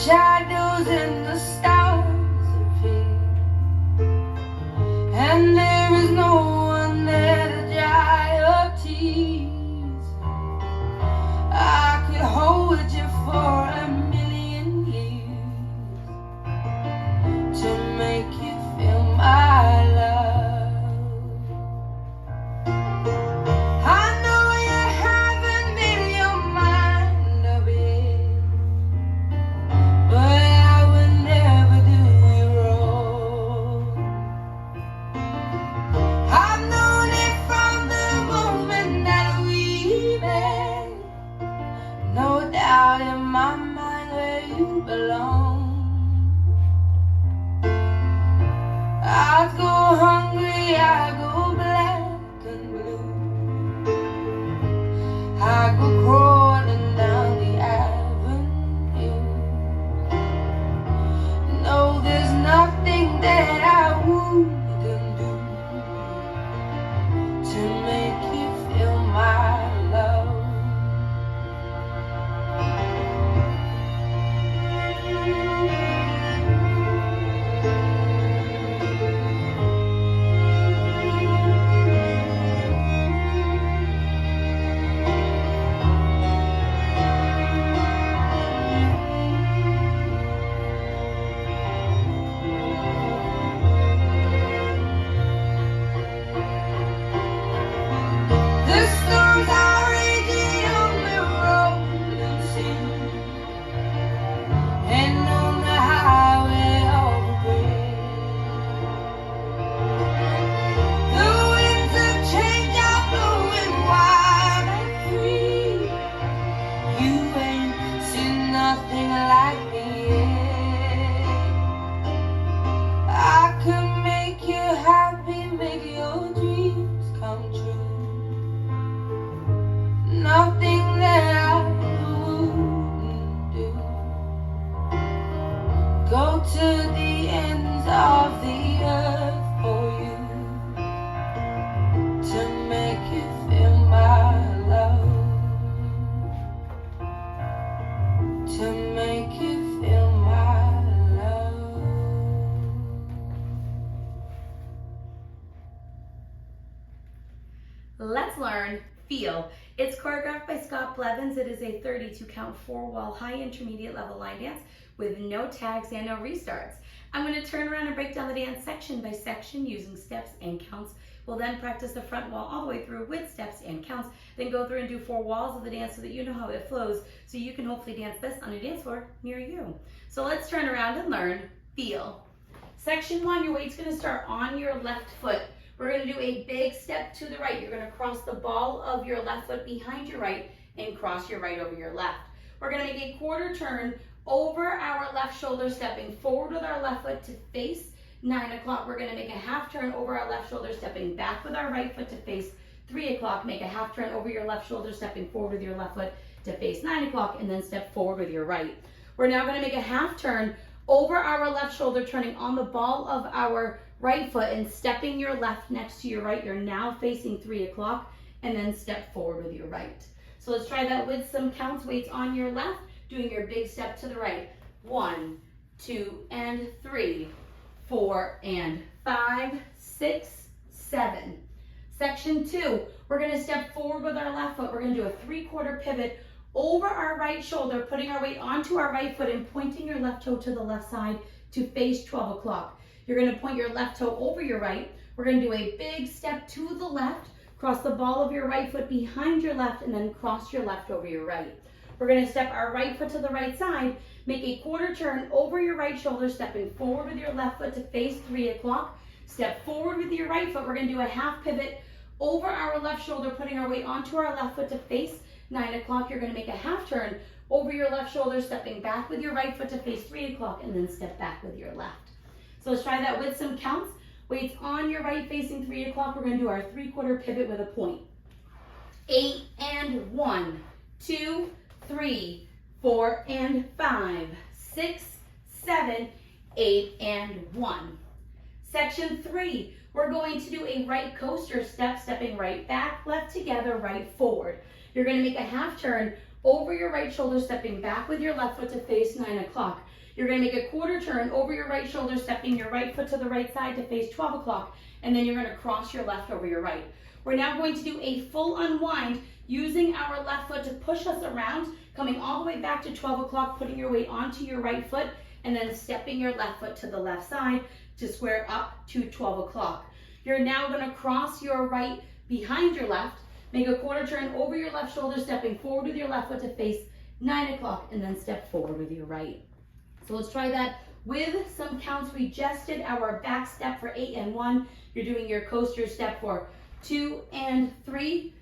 shadows and the stars appear, and there is no one there to dry your tears. I could hold you for a million years to make you feel my love. I know you haven't made your mind up yet, but I would never do you wrong. I've known it from the moment that we met. No doubt in my mind where you belong. I go hungry, I go black and blue, I go crawling down the avenue. No, there's nothing that I wouldn't do to make you feel my love. The storms are raging on the rolling sea, and on the highway of regret. The winds of change are blowing wild and free. You ain't seen nothing like me yet. I could make you happy, make your dreams come true. Nothing that I wouldn't do. Go to the ends of the earth for you to make you feel my love. To make you feel my love. Let's learn Feel. It's choreographed by Scott Blevins. It is a 32 count 4-wall high intermediate level line dance with no tags and no restarts. I'm going to turn around and break down the dance section by section using steps and counts. We'll then practice the front wall all the way through with steps and counts, then go through and do 4 walls of the dance so that you know how it flows, so you can hopefully dance this on a dance floor near you. So let's turn around and learn Feel. Section 1, your weight's going to start on your left foot. We're going to do a big step to the right. You're going to cross the ball of your left foot behind your right and cross your right over your left. We're going to make a quarter turn over our left shoulder, stepping forward with our left foot to face 9 o'clock. We're going to make a half turn over our left shoulder, stepping back with our right foot to face 3 o'clock. Make a half turn over your left shoulder, stepping forward with your left foot to face 9 o'clock, and then step forward with your right. We're now going to make a half turn over our left shoulder, turning on the ball of our right foot and stepping your left next to your right. You're now facing 3 o'clock, and then step forward with your right. So let's try that with some counts. Weights on your left, doing your big step to the right. 1, 2, and 3, 4, and 5, 6, 7. Section 2, we're going to step forward with our left foot. We're going to do a 3/4 pivot over our right shoulder, putting our weight onto our right foot and pointing your left toe to the left side to face 12 o'clock. You're going to point your left toe over your right. We're going to do a big step to the left, cross the ball of your right foot behind your left, and then cross your left over your right. We're going to step our right foot to the right side, make a quarter turn over your right shoulder, stepping forward with your left foot to face 3 o'clock. Step forward with your right foot. We're going to do a half pivot over our left shoulder, putting our weight onto our left foot to face 9 o'clock. You're going to make a half turn over your left shoulder, stepping back with your right foot to face 3 o'clock, and then step back with your left. So let's try that with some counts. Weights on your right facing 3 o'clock. We're going to do our 3/4 pivot with a point. 8 and 1, 2, 3, 4 and 5, 6, 7, 8 and 1. Section 3, we're going to do a right coaster step, stepping right back, left together, right forward. You're going to make a half turn over your right shoulder, stepping back with your left foot to face 9 o'clock. You're going to make a quarter turn over your right shoulder, stepping your right foot to the right side to face 12 o'clock, and then you're going to cross your left over your right. We're now going to do a full unwind using our left foot to push us around, coming all the way back to 12 o'clock, putting your weight onto your right foot, and then stepping your left foot to the left side to square up to 12 o'clock. You're now going to cross your right behind your left, make a quarter turn over your left shoulder, stepping forward with your left foot to face 9 o'clock, and then step forward with your right. So let's try that with some counts. We just did our back step for 8 and 1. You're doing your coaster step for 2 and 3,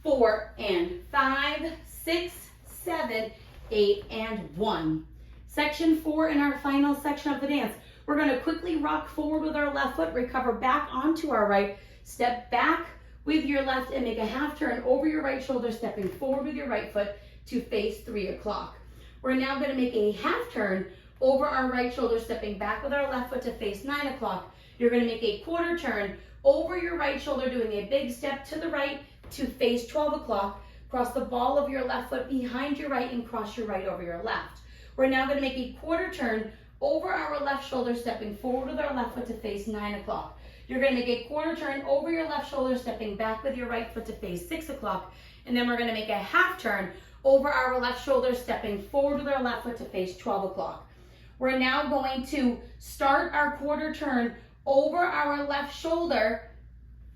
4 and 5, 6, 7, 8 and 1. Section 4 in our final section of the dance. We're going to quickly rock forward with our left foot, recover back onto our right, step back with your left and make a half turn over your right shoulder, stepping forward with your right foot to face 3 o'clock. We're now going to make a half turn over our right shoulder, stepping back with our left foot to face 9 o'clock. You're going to make a quarter turn over your right shoulder, doing a big step to the right to face 12 o'clock. Cross the ball of your left foot behind your right and cross your right over your left. We're now going to make a quarter turn over our left shoulder, stepping forward with our left foot to face 9 o'clock. You're going to make a quarter turn over your left shoulder, stepping back with your right foot to face 6 o'clock. And then we're going to make a half turn over our left shoulder, stepping forward with our left foot to face 12 o'clock. We're now going to start our quarter turn over our left shoulder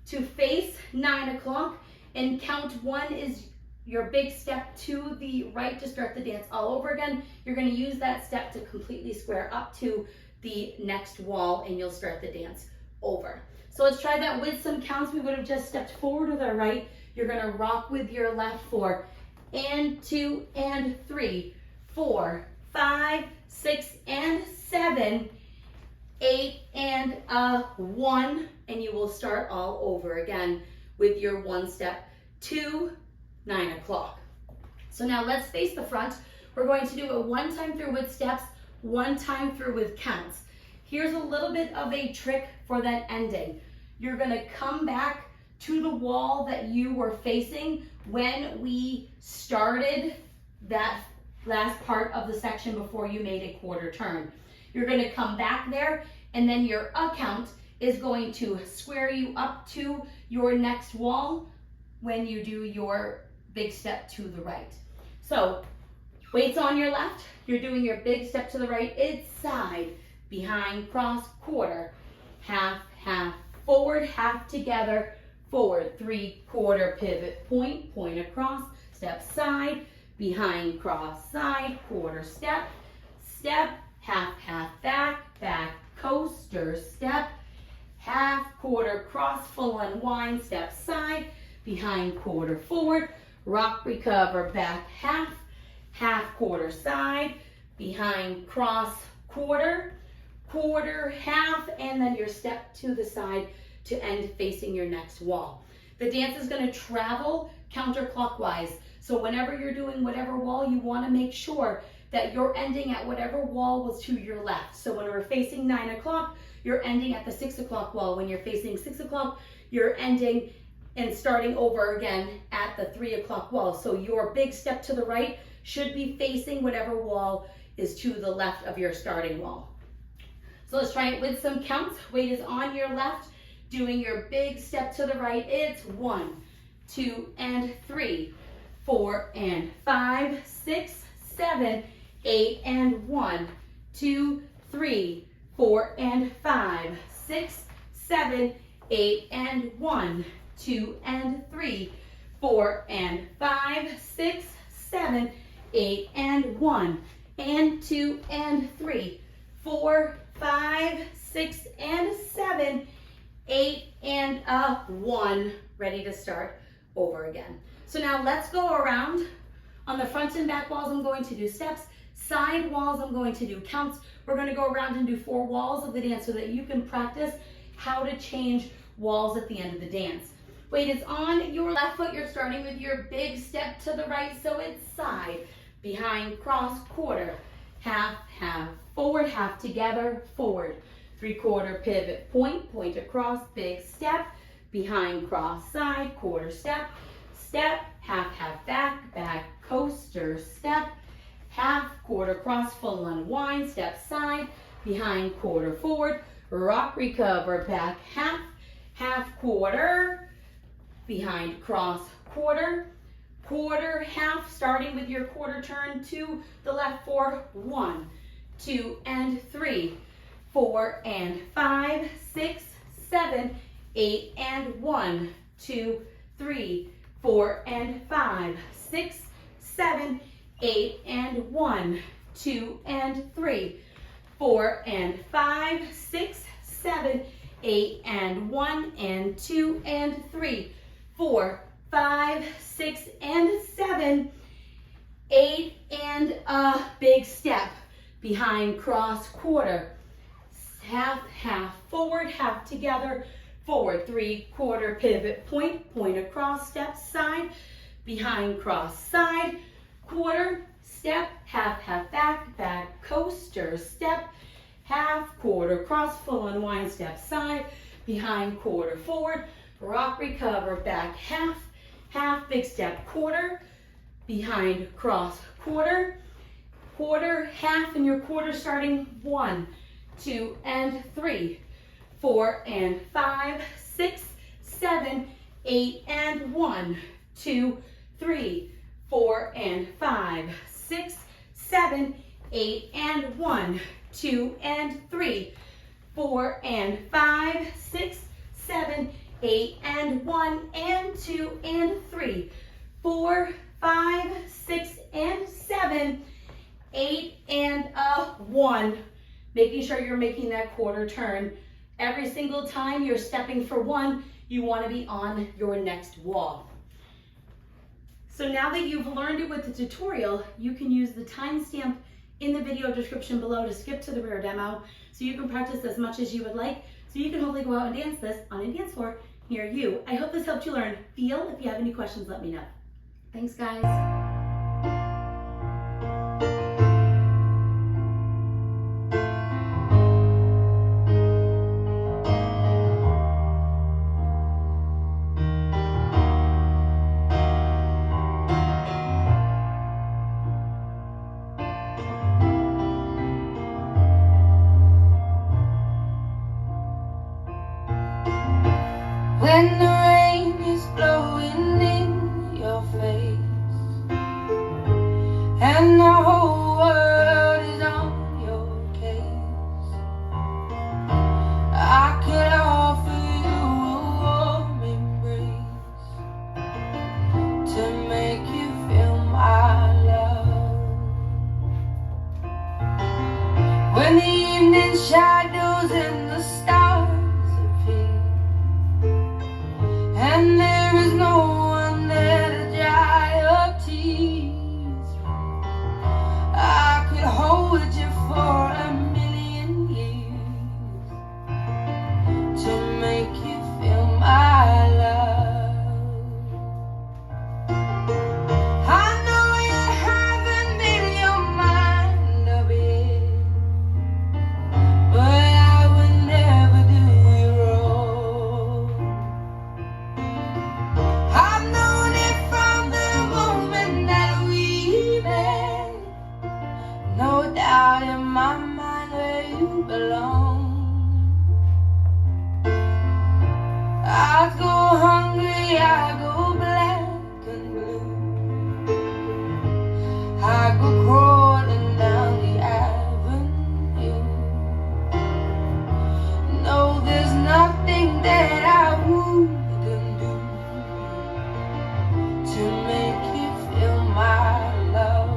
to face 9 o'clock, and count 1 is your big step to the right to start the dance all over again. You're going to use that step to completely square up to the next wall, and you'll start the dance over. So let's try that with some counts. We would have just stepped forward with our right. You're going to rock with your left for and 2 and 3, 4, 5, 6 and 7, 8 and 1, and you will start all over again with your 1 step to 9 o'clock. So now let's face the front. We're going to do it 1 time through with steps, 1 time through with counts. Here's a little bit of a trick for that ending. You're going to come back to the wall that you were facing when we started that last part of the section before you made a quarter turn. You're going to come back there, and then your account is going to square you up to your next wall when you do your big step to the right. So weights on your left, you're doing your big step to the right. It's side, behind, cross, quarter, half, half, forward, half together, forward, 3/4 pivot, point, point across, step side, behind, cross, side, quarter step, step, half, half, back, back, coaster, step, half, quarter, cross, full unwind, step side, behind, quarter, forward, rock, recover, back, half, half, quarter, side, behind, cross, quarter, quarter, half, and then your step to the side to end facing your next wall. The dance is going to travel counterclockwise. So whenever you're doing whatever wall, you want to make sure that you're ending at whatever wall was to your left. So when we're facing 9 o'clock, you're ending at the 6 o'clock wall. When you're facing 6 o'clock, you're ending and starting over again at the 3 o'clock wall. So your big step to the right should be facing whatever wall is to the left of your starting wall. So let's try it with some counts. Weight is on your left, doing your big step to the right. It's 1, 2 and 3, 4 and 5, 6, 7, 8 and 1, 2, 3, 4 and 5, 6, 7, 8 and 1, 2 and 3, 4 and 5, 6, 7, 8 and 1, and 2 and 3, 4, 5, 6 and 7, 8 and 1. Ready to start over again. So now let's go around. On the front and back walls, I'm going to do steps. Side walls, I'm going to do counts. We're going to go around and do 4 walls of the dance so that you can practice how to change walls at the end of the dance. Weight is on your left foot. You're starting with your big step to the right, so it's side, behind, cross, quarter, half, half, forward, half together, forward, 3/4 pivot, point, point across, big step, behind, cross, side, quarter step, step, half, half, back, back, coaster, step, half, quarter, cross, full unwind, step side, behind, quarter, forward, rock, recover, back, half, half, quarter, behind, cross, quarter, quarter, half, starting with your quarter turn to the left for 1, 2, and 3, 4, and 5, 6, 7, 8, and 1, 2, 3, 4, and 5, 6, 7, 8, and 1, 2, and 3, 4, and 5, 6, 7, 8, and 1, and 2, and 3, 4, 5, 6, and 7, 8, and a big step behind, cross, quarter, half, half, forward, half together, forward, 3/4 pivot point, point across, step side, behind, cross, side, quarter, step, half, half, back, back, coaster, step, half, quarter, cross, full unwind, step side, behind, quarter, forward, rock, recover, back, half, half, big step, quarter, behind, cross, quarter, quarter, half, and your quarter starting 1, 2, and 3, 4, and 5, 6, 7, 8, and 1, 2, 3, 4, and 5, 6, 7, 8, and 1, 2, and 3, 4, and 5, 6, 7, 8, and 1, and 2, and 3, 4, 5, 6, and 7, 8, and a 1. Making sure you're making that quarter turn. Every single time you're stepping for 1, you want to be on your next wall. So now that you've learned it with the tutorial, you can use the timestamp in the video description below to skip to the rear demo so you can practice as much as you would like, so you can hopefully go out and dance this on a dance floor near you. I hope this helped you learn feel. If you have any questions, let me know. Thanks, guys. When the rain is blowing in your face and the whole world is on your case, I could offer you a warm embrace to make you feel my love. When the evening shadows and the stars appear and there is no one there to dry your tears, I could hold you for a million years to make you feel my love. I know you haven't made your mind up yet, but I would never do you wrong. I've known it from the moment that we met, no doubt in my mind where you belong. I go hungry, I go black and blue, I go crawling down the avenue. No, there's nothing that I wouldn't do to make you feel my love.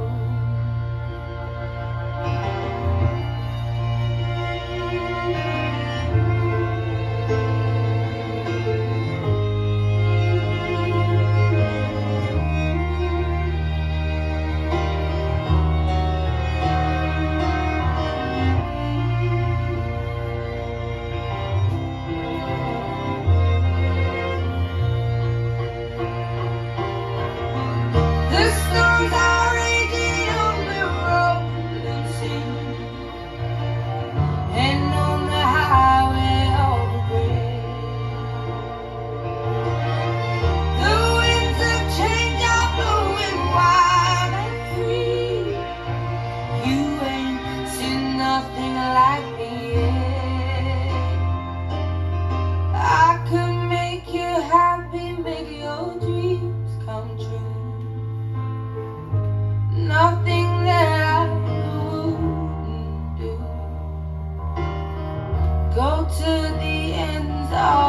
to the ends of